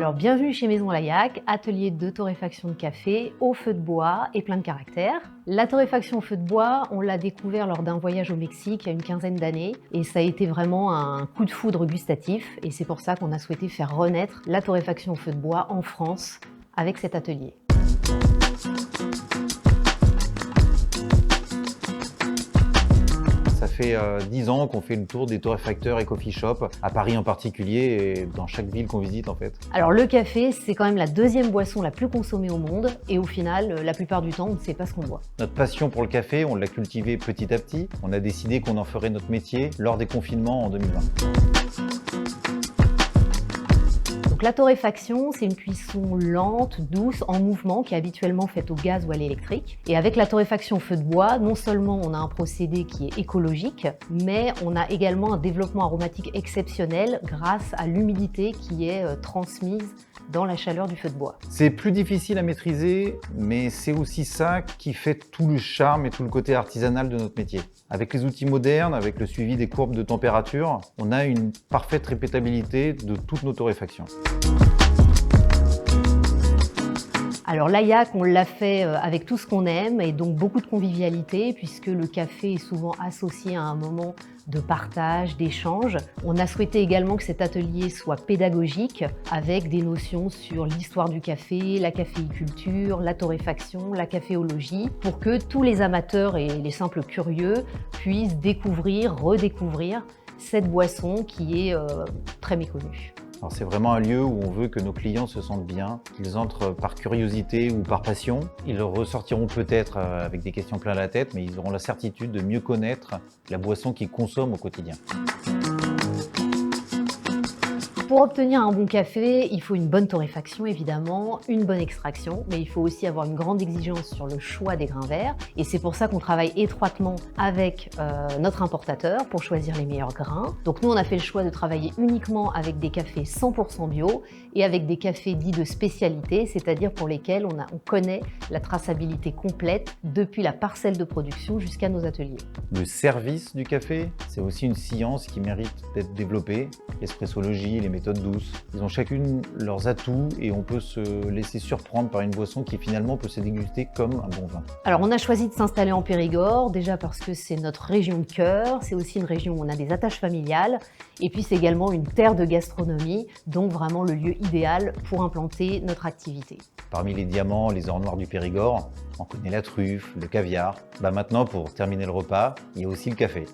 Alors bienvenue chez Maison Laillac, atelier de torréfaction de café au feu de bois et plein de caractère. La torréfaction au feu de bois, on l'a découvert lors d'un voyage au Mexique il y a une quinzaine d'années et ça a été vraiment un coup de foudre gustatif et c'est pour ça qu'on a souhaité faire renaître la torréfaction au feu de bois en France avec cet atelier. Ça fait 10 ans qu'on fait le tour des torréfacteurs et coffee shops, à Paris en particulier et dans chaque ville qu'on visite en fait. Alors le café, c'est quand même la deuxième boisson la plus consommée au monde et au final, la plupart du temps, on ne sait pas ce qu'on boit. Notre passion pour le café, on l'a cultivé petit à petit. On a décidé qu'on en ferait notre métier lors des confinements en 2020. Donc la torréfaction, c'est une cuisson lente, douce, en mouvement, qui est habituellement faite au gaz ou à l'électrique. Et avec la torréfaction au feu de bois, non seulement on a un procédé qui est écologique, mais on a également un développement aromatique exceptionnel grâce à l'humidité qui est transmise dans la chaleur du feu de bois. C'est plus difficile à maîtriser, mais c'est aussi ça qui fait tout le charme et tout le côté artisanal de notre métier. Avec les outils modernes, avec le suivi des courbes de température, on a une parfaite répétabilité de toutes nos torréfactions. Alors Laillac, on l'a fait avec tout ce qu'on aime et donc beaucoup de convivialité puisque le café est souvent associé à un moment de partage, d'échange. On a souhaité également que cet atelier soit pédagogique avec des notions sur l'histoire du café, la caféiculture, la torréfaction, la caféologie pour que tous les amateurs et les simples curieux puissent découvrir, redécouvrir cette boisson qui est très méconnue. C'est vraiment un lieu où on veut que nos clients se sentent bien, qu'ils entrent par curiosité ou par passion. Ils ressortiront peut-être avec des questions plein la tête, mais ils auront la certitude de mieux connaître la boisson qu'ils consomment au quotidien. Pour obtenir un bon café, il faut une bonne torréfaction évidemment, une bonne extraction, mais il faut aussi avoir une grande exigence sur le choix des grains verts. Et c'est pour ça qu'on travaille étroitement avec notre importateur pour choisir les meilleurs grains. Donc nous, on a fait le choix de travailler uniquement avec des cafés 100% bio et avec des cafés dits de spécialité, c'est-à-dire pour lesquels on connaît la traçabilité complète depuis la parcelle de production jusqu'à nos ateliers. Le service du café, c'est aussi une science qui mérite d'être développée. L'espressologie, les méthodes douces, ils ont chacune leurs atouts et on peut se laisser surprendre par une boisson qui finalement peut se déguster comme un bon vin. Alors on a choisi de s'installer en Périgord, déjà parce que c'est notre région de cœur, c'est aussi une région où on a des attaches familiales et puis c'est également une terre de gastronomie, donc vraiment le lieu idéal pour implanter notre activité. Parmi les diamants, les ors noirs du Périgord, on connaît la truffe, le caviar. Maintenant pour terminer le repas, il y a aussi le café.